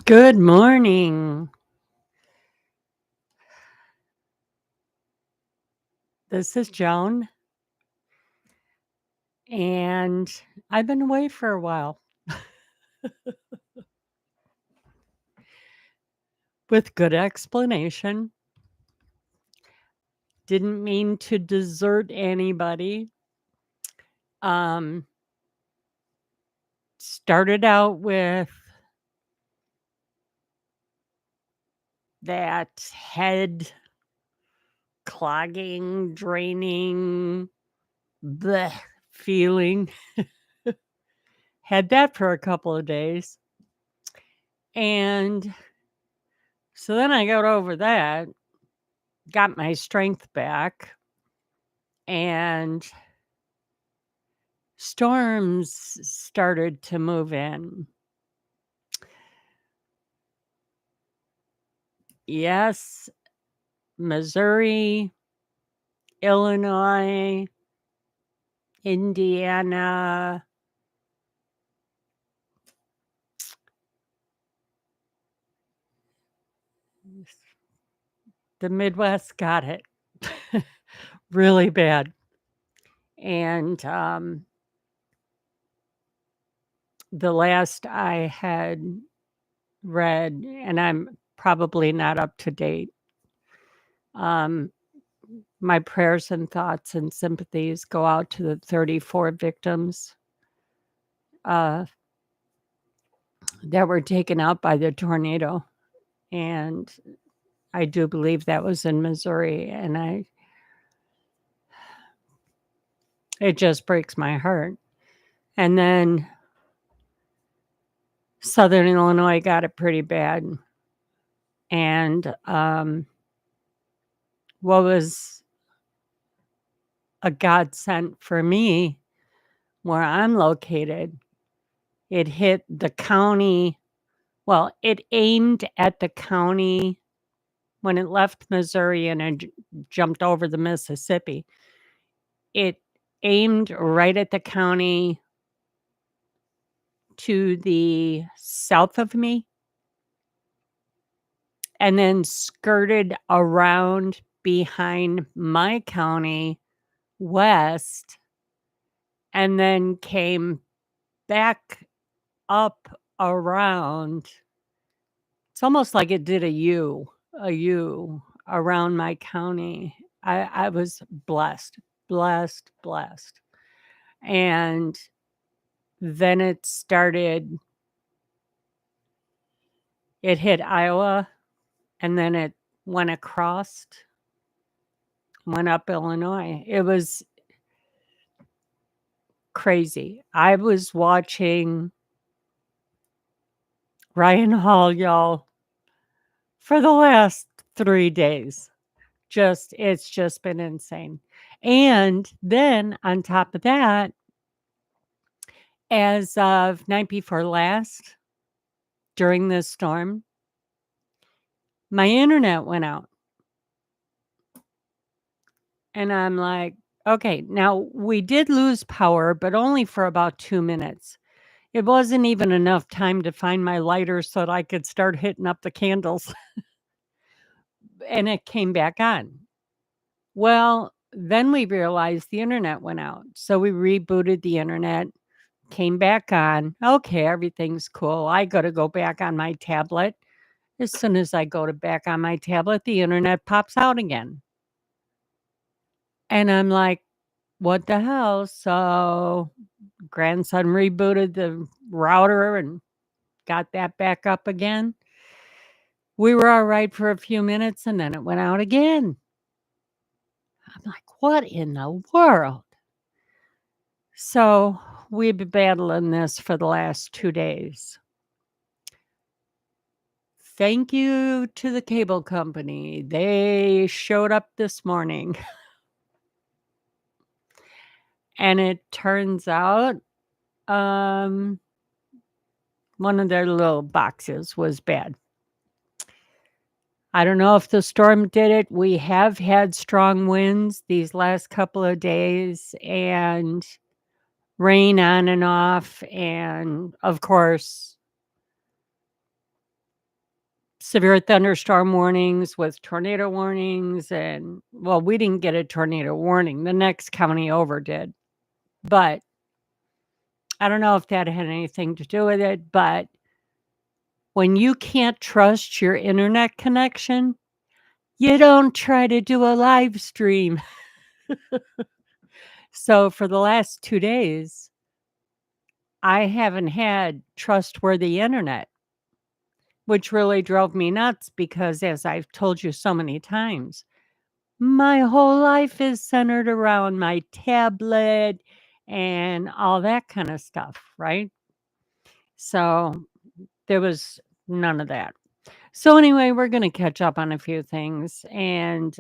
Good morning. This is Joan, and I've been away for a while with good explanation. Didn't mean to desert anybody. Um, Started out with that head clogging, draining, bleh feeling. Had that for a couple of days. And so then I got over that, got my strength back, and storms started to move in. Yes, Missouri, Illinois, Indiana. The Midwest got it really bad. And the last I had read, and I'm probably not up to date, my prayers and thoughts and sympathies go out to the 34 victims that were taken out by the tornado. And I do believe that was in Missouri. And it just breaks my heart. And then Southern Illinois got it pretty bad. And what was a godsend for me, where I'm located, it hit the county. Well, it aimed at the county when it left Missouri and it jumped over the Mississippi. It aimed right at the county to the south of me and then skirted around behind my county west and then came back up around. It's almost like it did a U around my county. I was blessed, blessed, blessed. And then it hit Iowa, and then it went across, went up Illinois. It was crazy. I was watching Ryan Hall, y'all, for the last 3 days. It's just been insane. And then on top of that, as of night before last, during this storm, my internet went out. And I'm like, okay, now we did lose power, but only for about 2 minutes. It wasn't even enough time to find my lighter so that I could start hitting up the candles. And it came back on. Well, then we realized the internet went out. So we rebooted the internet, came back on. Okay, everything's cool. I got to go back on my tablet. As soon as I go to back on my tablet, the internet pops out again. And I'm like, what the hell? So grandson rebooted the router and got that back up again. We were all right for a few minutes and then it went out again. I'm like, what in the world? So we've been battling this for the last 2 days. Thank you to the cable company. They showed up this morning. And it turns out one of their little boxes was bad. I don't know if the storm did it. We have had strong winds these last couple of days and rain on and off. And of course, severe thunderstorm warnings with tornado warnings. And well, we didn't get a tornado warning. The next county over did. But I don't know if that had anything to do with it. But when you can't trust your internet connection, you don't try to do a live stream. So for the last 2 days, I haven't had trustworthy internet, which really drove me nuts because, as I've told you so many times, my whole life is centered around my tablet and all that kind of stuff, right? So there was none of that. So anyway, we're going to catch up on a few things and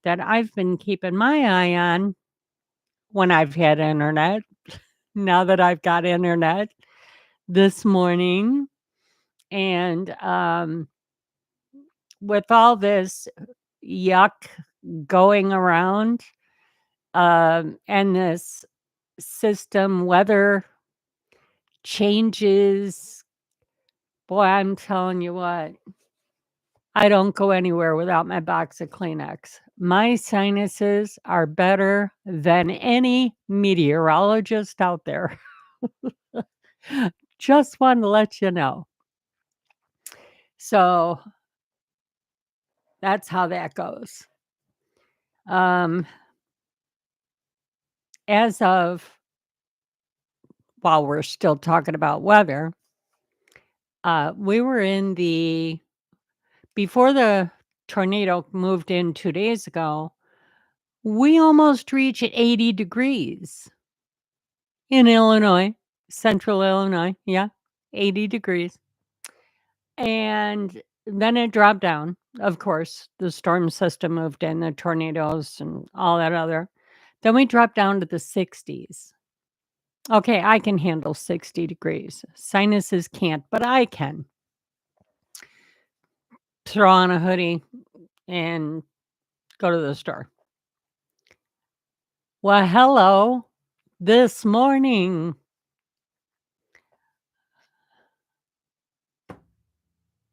that I've been keeping my eye on when I've had internet. Now that I've got internet this morning, and with all this yuck going around, and this system weather changes, boy, I'm telling you what, I don't go anywhere without my box of Kleenex. My sinuses are better than any meteorologist out there. Just wanted to let you know. So that's how that goes. As of while we're still talking about weather, we were in the before the tornado moved in 2 days ago, we almost reached 80 degrees in Illinois, central Illinois. Yeah, 80 degrees. And then it dropped down. Of course, the storm system moved in, the tornadoes and all that other. Then we dropped down to the 60s. Okay, I can handle 60 degrees. Sinuses can't, but I can. Throw on a hoodie and go to the store. Well, hello. This morning,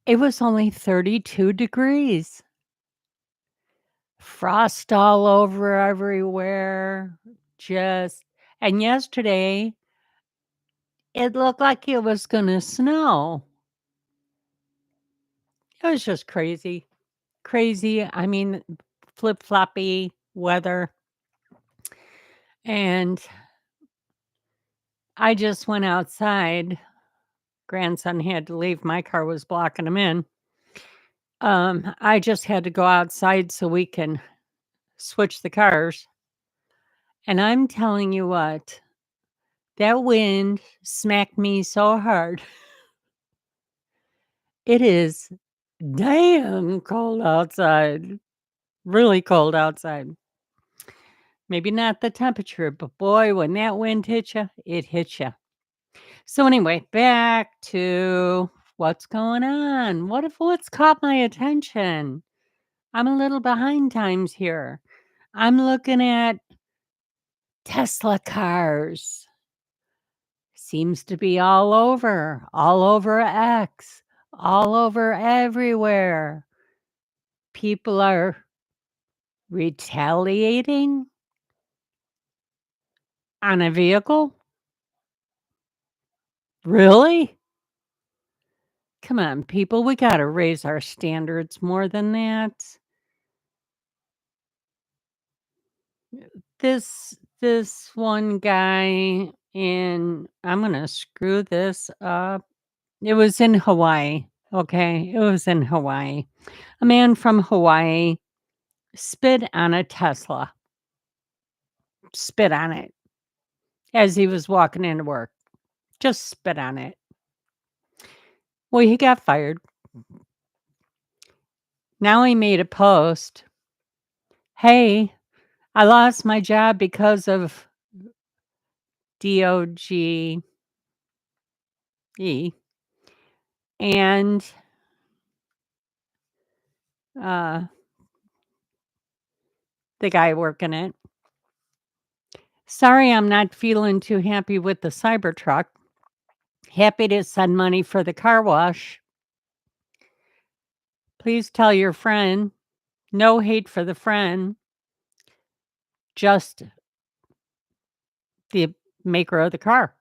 it was only 32 degrees. Frost all over everywhere. And yesterday, it looked like it was going to snow. It was just crazy. Crazy. I mean, flip floppy weather. And I just went outside. Grandson had to leave. My car was blocking him in. I just had to go outside so we can switch the cars. And I'm telling you what, that wind smacked me so hard. It is damn cold outside. Really cold outside. Maybe not the temperature, but boy, when that wind hits you, it hits you. So anyway, back to what's going on. What's caught my attention? I'm a little behind times here. I'm looking at Tesla cars. Seems to be all over X, all over everywhere. People are retaliating on a vehicle? Really? Come on, people, we gotta raise our standards more than that. This one guy in I'm gonna screw this up. It was in Hawaii, okay? It was in Hawaii. A man from Hawaii spit on a Tesla. Spit on it as he was walking into work. Just spit on it. Well, he got fired. Now he made a post. Hey, I lost my job because of DOGE. And the guy working it. Sorry, I'm not feeling too happy with the Cybertruck. Happy to send money for the car wash. Please tell your friend, no hate for the friend, just the maker of the car.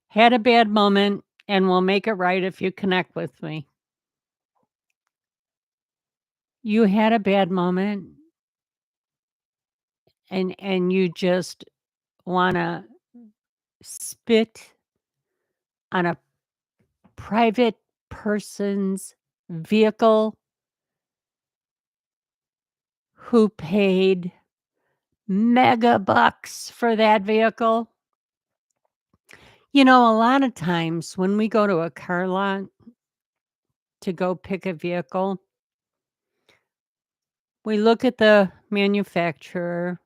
Had a bad moment and we'll make it right if you connect with me. You had a bad moment and you just wanna spit on a private person's vehicle who paid mega bucks for that vehicle. You know, a lot of times when we go to a car lot to go pick a vehicle, we look at the manufacturer,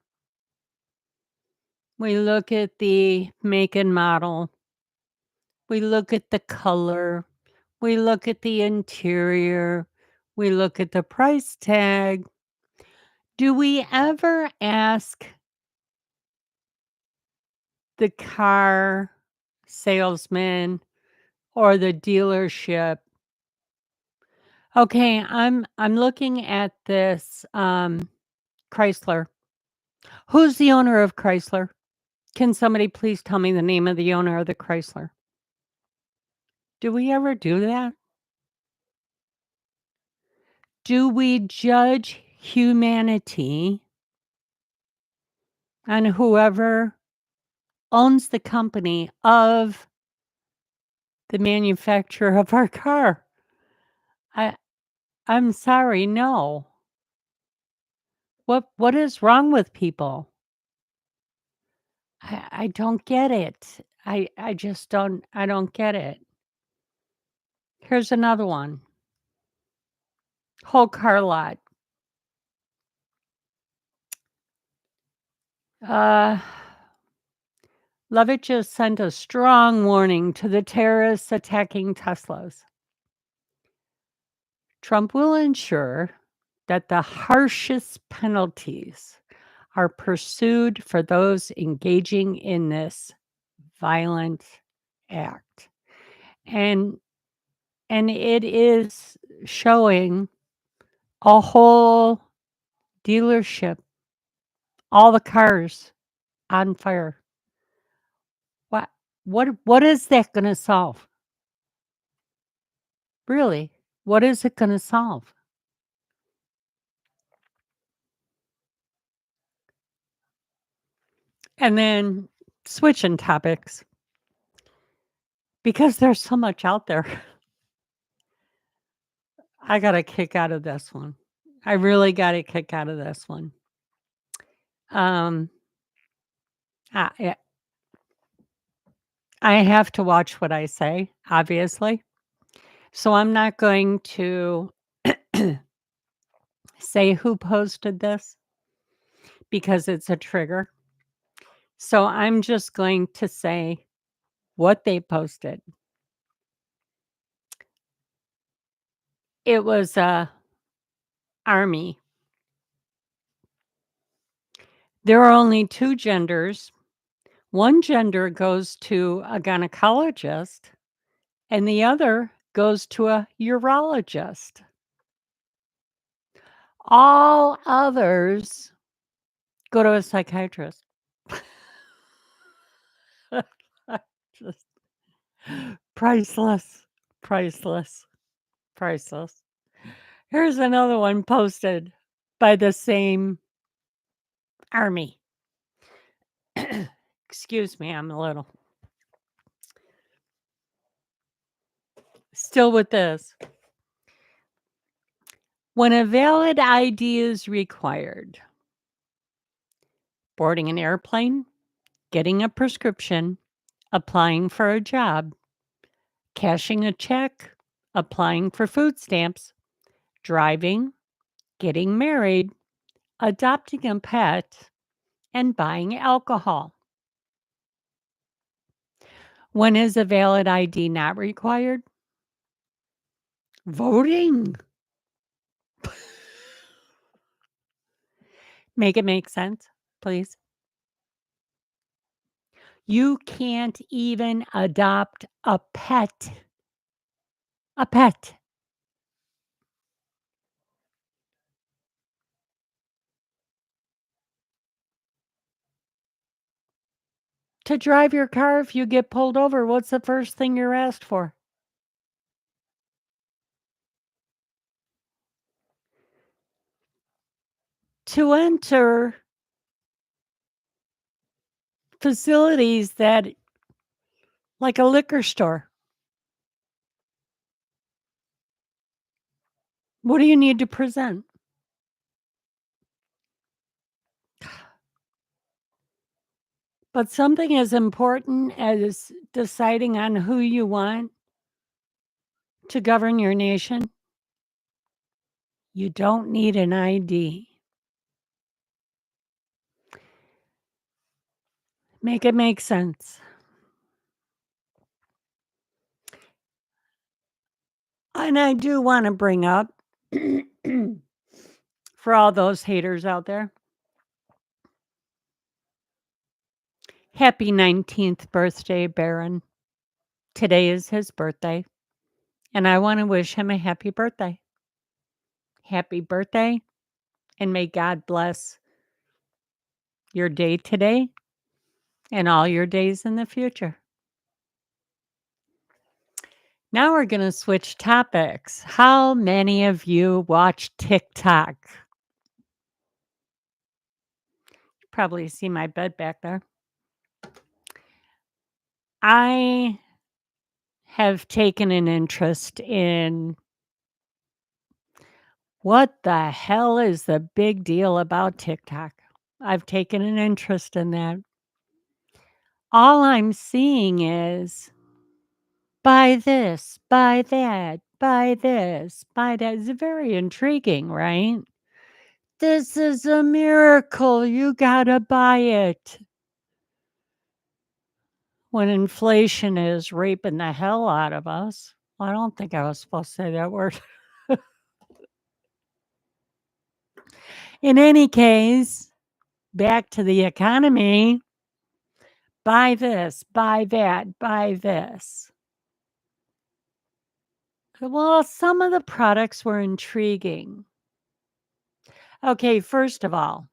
we look at the make and model, we look at the color, we look at the interior, we look at the price tag. Do we ever ask the car salesman or the dealership, "Okay, I'm looking at this, Chrysler. Who's the owner of Chrysler? Can somebody please tell me the name of the owner of the Chrysler?" Do we ever do that? Do we judge humanity on whoever owns the company of the manufacturer of our car? I I'm sorry, no. What is wrong with people? I don't get it. I just don't get it. Here's another one. Whole car lot. Uh, Levitt just sent a strong warning to the terrorists attacking Teslas. Trump will ensure that the harshest penalties are pursued for those engaging in this violent act. And it is showing a whole dealership, all the cars on fire. What what is that gonna solve? Really? What is it gonna solve? And then switching topics because there's so much out there. I got a kick out of this one. I really got a kick out of this one. Um, I I have to watch what I say, obviously. So I'm not going to say who posted this because it's a trigger. So I'm just going to say what they posted. It was a army. There are only 2 genders. One gender goes to a gynecologist and the other goes to a urologist. All others go to a psychiatrist. Just priceless, priceless, priceless. Here's another one posted by the same army. Excuse me, I'm a little still with this. When a valid ID is required, boarding an airplane, getting a prescription, applying for a job, cashing a check, applying for food stamps, driving, getting married, adopting a pet, and buying alcohol. When is a valid ID not required? Voting. Make it make sense, please. You can't even adopt a pet. A pet. To drive your car if you get pulled over, what's the first thing you're asked for? To enter facilities that like a liquor store, what do you need to present? But something as important as deciding on who you want to govern your nation, you don't need an ID. Make it make sense. And I do want to bring up for all those haters out there, happy 19th birthday, Baron. Today is his birthday, and I want to wish him a happy birthday. Happy birthday, and may God bless your day today and all your days in the future. Now we're going to switch topics. How many of you watch TikTok? You probably see my bed back there. I have taken an interest in what the hell is the big deal about TikTok. I've taken an interest in that. All I'm seeing is buy this, buy that, buy this, buy that. It's very intriguing, right? This is a miracle. You gotta buy it. When inflation is raping the hell out of us. I don't think I was supposed to say that word. In any case, back to the economy. Buy this, buy that, buy this. Well, some of the products were intriguing. Okay, first of all,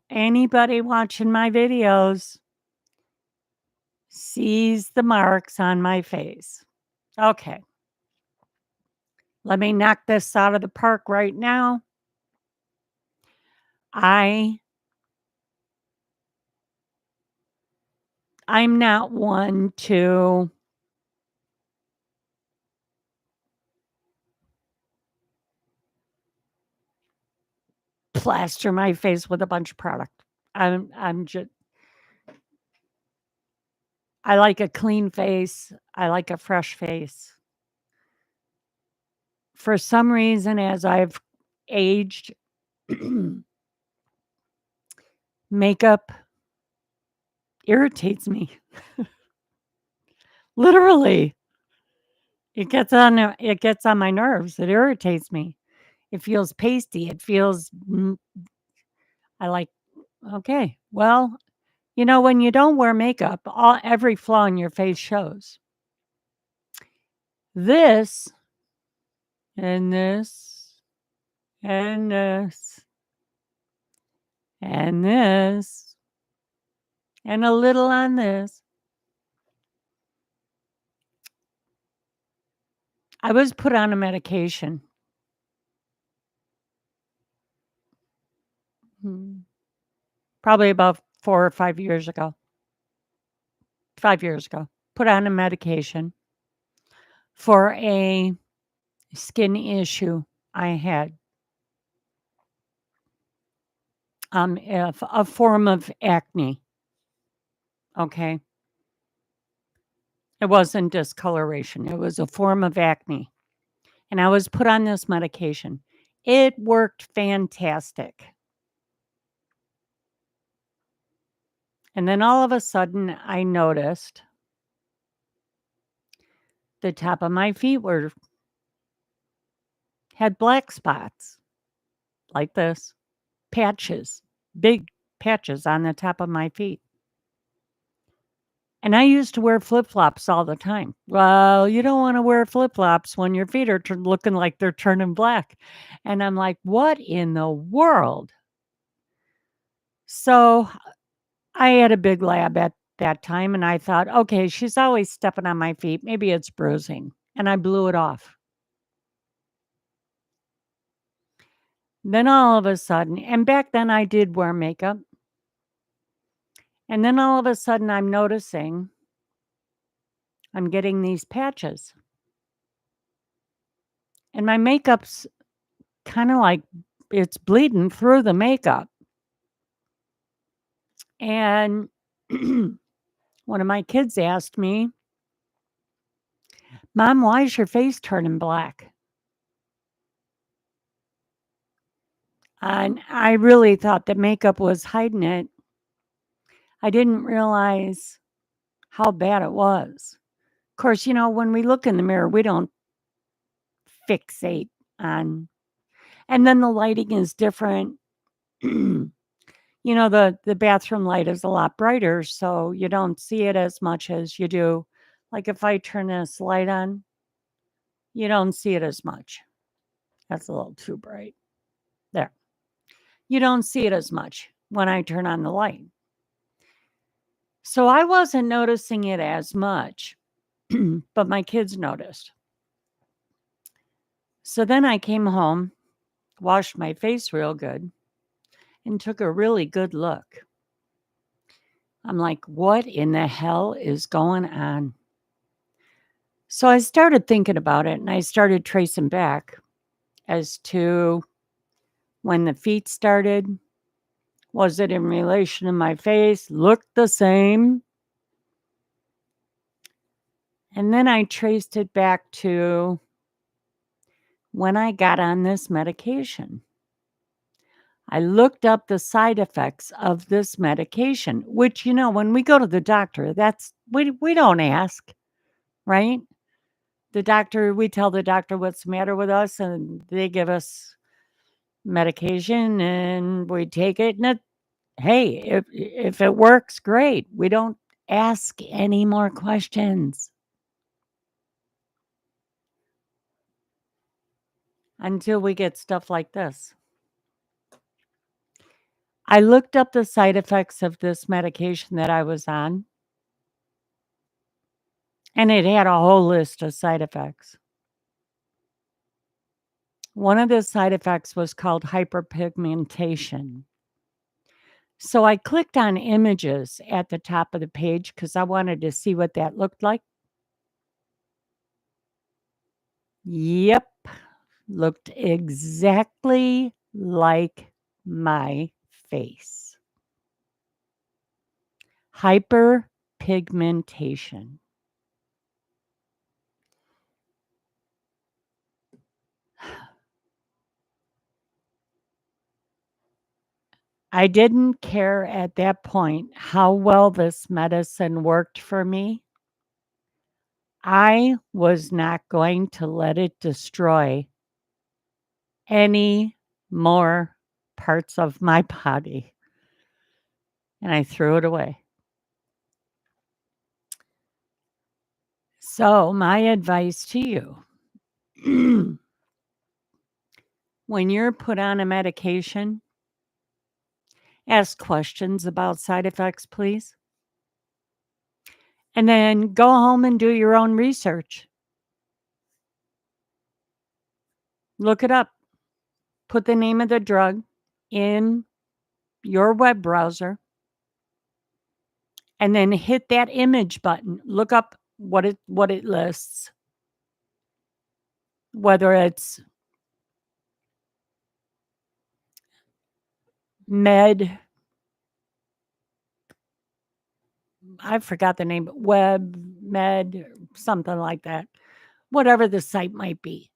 anybody watching my videos sees the marks on my face. Okay. Let me knock this out of the park right now. I'm not one to plaster my face with a bunch of product. I'm just I like a clean face. I like a fresh face. For some reason, as I've aged, makeup irritates me. Literally. It gets on my nerves. It irritates me. It feels pasty. It feels I like okay. Well, when you don't wear makeup, every flaw in your face shows. This and this and this and this and a little on this. I was put on a medication. Probably about 4 or 5 years ago. 5 years ago. Put on a medication for a skin issue I had. A form of acne. Okay. It wasn't discoloration. It was a form of acne. And I was put on this medication. It worked fantastic. And then all of a sudden, I noticed the top of my feet had black spots like this, patches, big patches on the top of my feet. And I used to wear flip-flops all the time. Well, you don't want to wear flip-flops when your feet are looking like they're turning black. And I'm like, what in the world? So I had a big lab at that time and I thought, okay, she's always stepping on my feet. Maybe it's bruising. And I blew it off. Then all of a sudden, and back then I did wear makeup. And then all of a sudden I'm noticing I'm getting these patches. And my makeup's kind of like it's bleeding through the makeup. And one of my kids asked me, Mom, why is your face turning black? And I really thought that makeup was hiding it. I didn't realize how bad it was. Of course, when we look in the mirror, we don't fixate on, and then the lighting is different. The bathroom light is a lot brighter, so you don't see it as much as you do. Like if I turn this light on, you don't see it as much. That's a little too bright. There. You don't see it as much when I turn on the light. So I wasn't noticing it as much, but my kids noticed. So then I came home, washed my face real good, and took a really good look. I'm like, what in the hell is going on? So I started thinking about it and I started tracing back as to when the feet started. Was it in relation to my face? Looked the same. And then I traced it back to when I got on this medication. I looked up the side effects of this medication, which, when we go to the doctor, we don't ask, right? We tell the doctor what's the matter with us, and they give us medication and we take it. And hey, if it works, great. We don't ask any more questions until we get stuff like this. I looked up the side effects of this medication that I was on, and it had a whole list of side effects. One of the side effects was called hyperpigmentation. So I clicked on images at the top of the page because I wanted to see what that looked like. Yep, looked exactly like my face. Hyperpigmentation. I didn't care at that point how well this medicine worked for me. I was not going to let it destroy any more parts of my body. And I threw it away. So, my advice to you when you're put on a medication, ask questions about side effects, please. And then go home and do your own research. Look it up. Put the name of the drug in your web browser and then hit that image button. Look up what it lists. Whether it's I forgot the name, med, something like that. Whatever the site might be.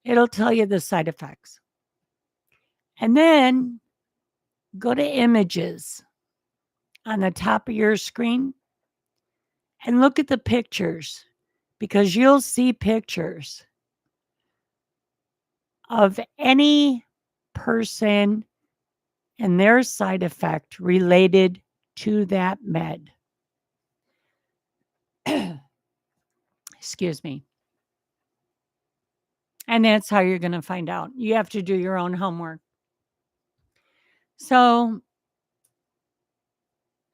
It'll tell you the side effects. And then go to images on the top of your screen and look at the pictures because you'll see pictures of any person and their side effect related to that med. Excuse me. And that's how you're going to find out. You have to do your own homework. So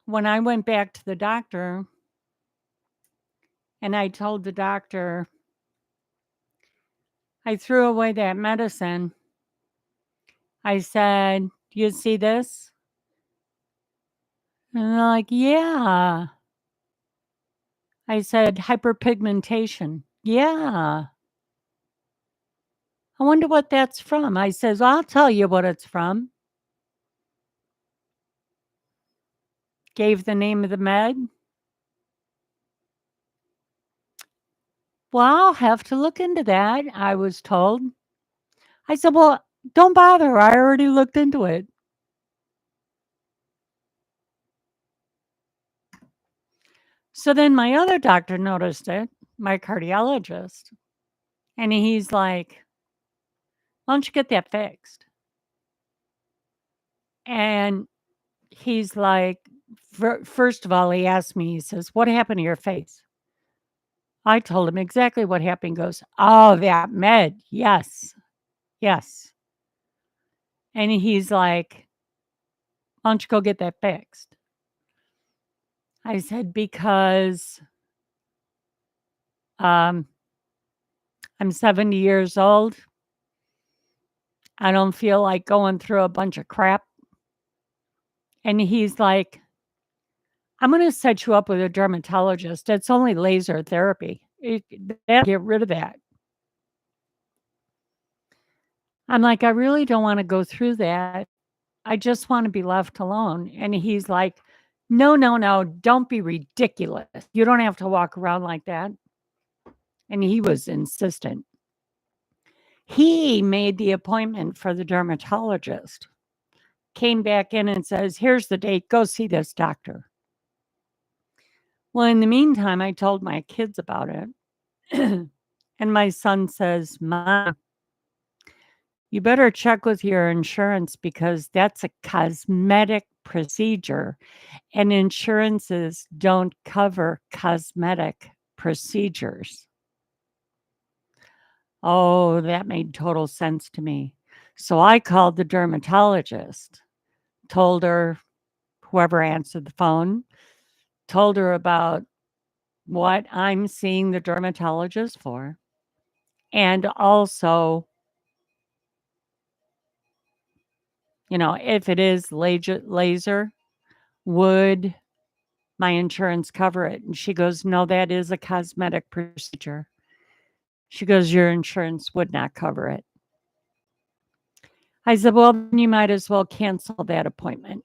when I went back to the doctor and I told the doctor, I threw away that medicine. I said, "Do you see this?" And they're like, "Yeah." I said, "Hyperpigmentation." "Yeah." I wonder what that's from. I says, "I'll tell you what it's from." Gave the name of the med. "Well, I'll have to look into that," I was told. I said, "Well, don't bother. I already looked into it." So then my other doctor noticed it, my cardiologist, and he's like, "Why don't you get that fixed?" And he's like, first of all, he asked me, he says, "What happened to your face?" I told him exactly what happened. He goes, "Oh, that med. Yes. Yes." And he's like, "Why don't you go get that fixed?" I said, "Because um, I'm 70 years old. I don't feel like going through a bunch of crap." And he's like, "I'm going to set you up with a dermatologist. It's only laser therapy. They'll get rid of that." I'm like, "I really don't want to go through that. I just want to be left alone." And he's like, "No, no, no. Don't be ridiculous. You don't have to walk around like that." And he was insistent. He made the appointment for the dermatologist, came back in and says, "Here's the date. Go see this doctor." Well, in the meantime, I told my kids about it. And my son says, "Mom, you better check with your insurance because that's a cosmetic procedure, and insurances don't cover cosmetic procedures." Oh, that made total sense to me. So I called the dermatologist, told her, whoever answered the phone, told her about what I'm seeing the dermatologist for. And also, if it is laser, would my insurance cover it? And she goes, "No, that is a cosmetic procedure." She goes, "Your insurance would not cover it." I said, "Well, then you might as well cancel that appointment."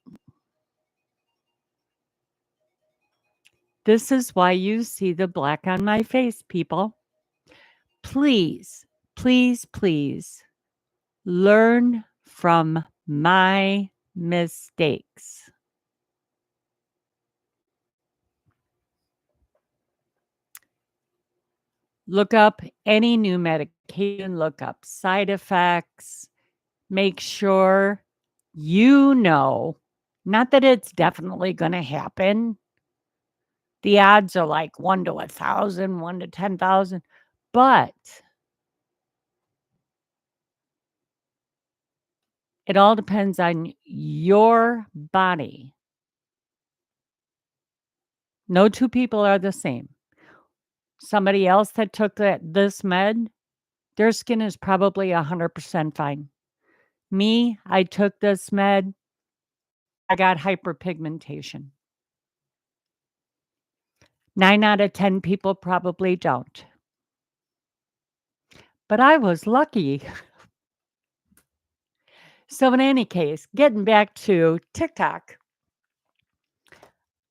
This is why you see the black on my face, people. Please, please, please learn from my mistakes. Look up any new medication, look up side effects, make sure you know, not that it's definitely going to happen. The odds are like 1 to 1,000, 1 to 10,000, but it all depends on your body. No two people are the same. Somebody else that took this med, their skin is probably 100% fine. Me, I took this med, I got hyperpigmentation. 9 out of 10 people probably don't. But I was lucky. So in any case, getting back to TikTok,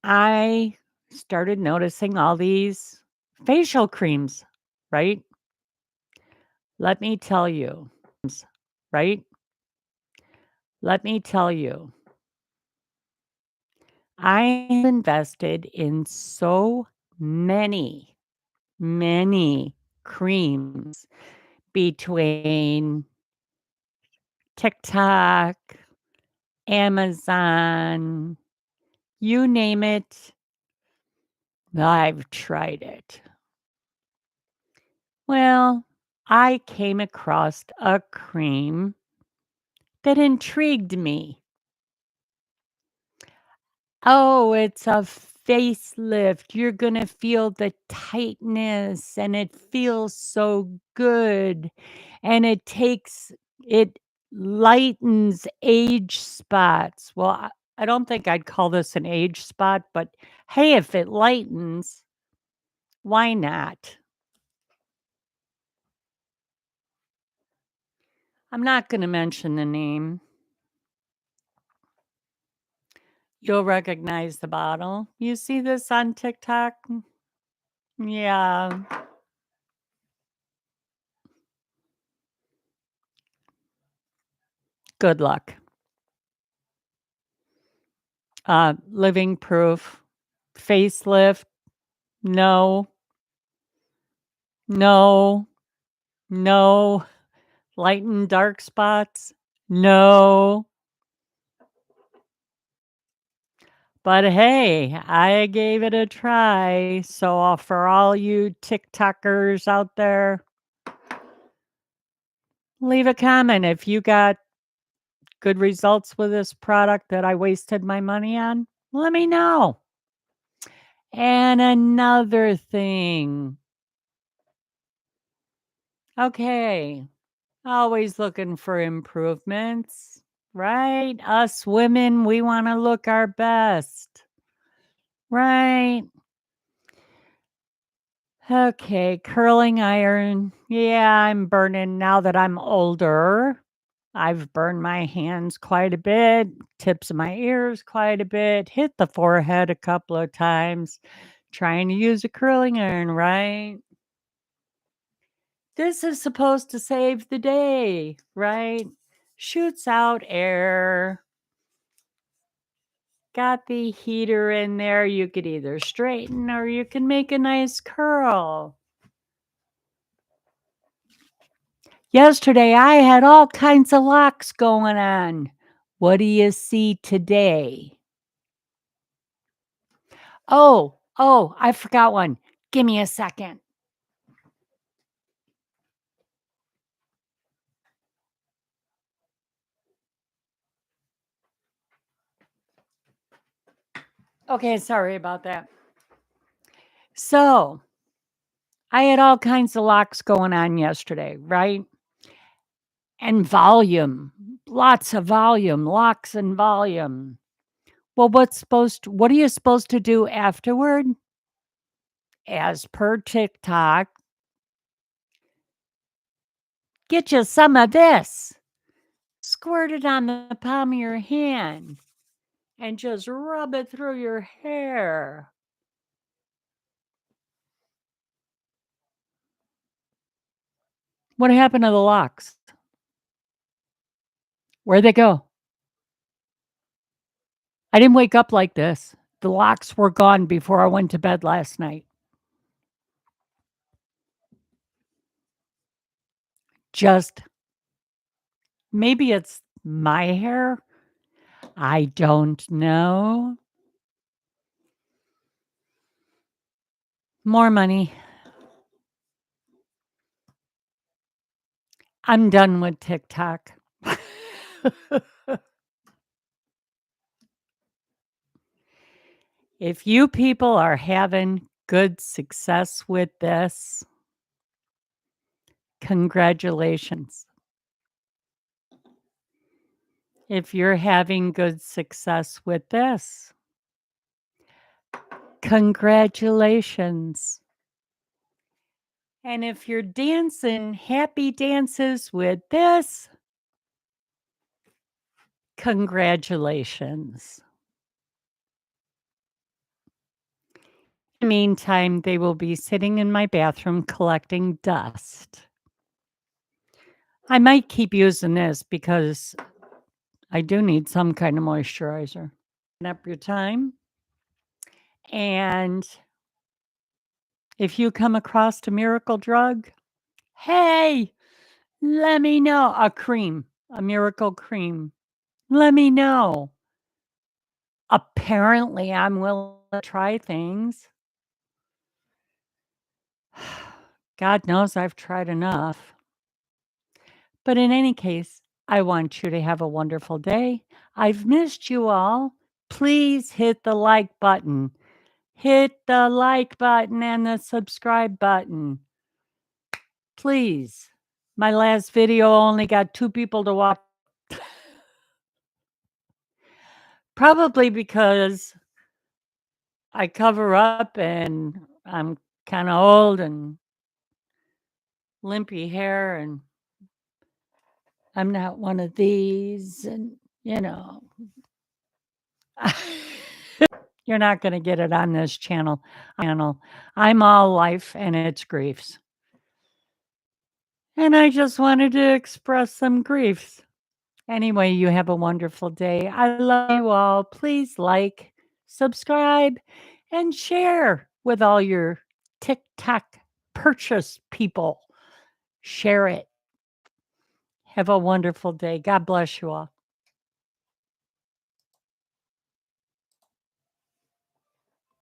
I started noticing all these facial creams, right? Let me tell you, right? Let me tell you, I invested in so many, many creams between TikTok, Amazon, you name it, I've tried it. Well, I came across a cream that intrigued me. Oh, it's a facelift. You're gonna feel the tightness, and it feels so good, and it lightens age spots. Well, I don't think I'd call this an age spot, but hey, if it lightens, why not? I'm not gonna mention the name. You'll recognize the bottle. You see this on TikTok? Yeah. Good luck. Living proof. Facelift. No. No. No. Lighten dark spots. No. But hey, I gave it a try. So for all you TikTokers out there, leave a comment if you got good results with this product that I wasted my money on. Let me know. And another thing. Okay. Always looking for improvements, right? Us women, we want to look our best, right? Okay, curling iron. Yeah, I'm burning now that I'm older. I've burned my hands quite a bit, tips of my ears quite a bit, hit the forehead a couple of times, trying to use a curling iron, right? This is supposed to save the day, right? Shoots out air. Got the heater in there. You could either straighten or you can make a nice curl. Yesterday, I had all kinds of locks going on. What do you see today? Oh, I forgot one. Give me a second. Okay, sorry about that. So, I had all kinds of locks going on yesterday, right? And volume, lots of volume, locks and volume. Well, what are you supposed to do afterward? As per TikTok, get you some of this. Squirt it on the palm of your hand and just rub it through your hair. What happened to the locks? Where'd they go? I didn't wake up like this. The locks were gone before I went to bed last night. Just maybe it's my hair. I don't know. More money. I'm done with TikTok. If you people are having good success with this, congratulations. If you're having good success with this, congratulations. And if you're dancing happy dances with this, congratulations. In the meantime, they will be sitting in my bathroom collecting dust. I might keep using this because I do need some kind of moisturizer. Up your time. And if you come across a miracle drug, hey, let me know. A miracle cream. Let me know. Apparently, I'm willing to try things. God knows I've tried enough. But in any case, I want you to have a wonderful day. I've missed you all. please hit the like button. Hit the like button and the subscribe button. Please. My last video only got 2 people to watch. Probably because I cover up and I'm kinda old and limpy hair, and I'm not one of these, and, you know. You're not gonna get it on this channel. I'm all life and its griefs. And I just wanted to express some griefs. Anyway, you have a wonderful day. I love you all. Please like, subscribe, and share with all your TikTok purchase people. Share it. Have a wonderful day. God bless you all.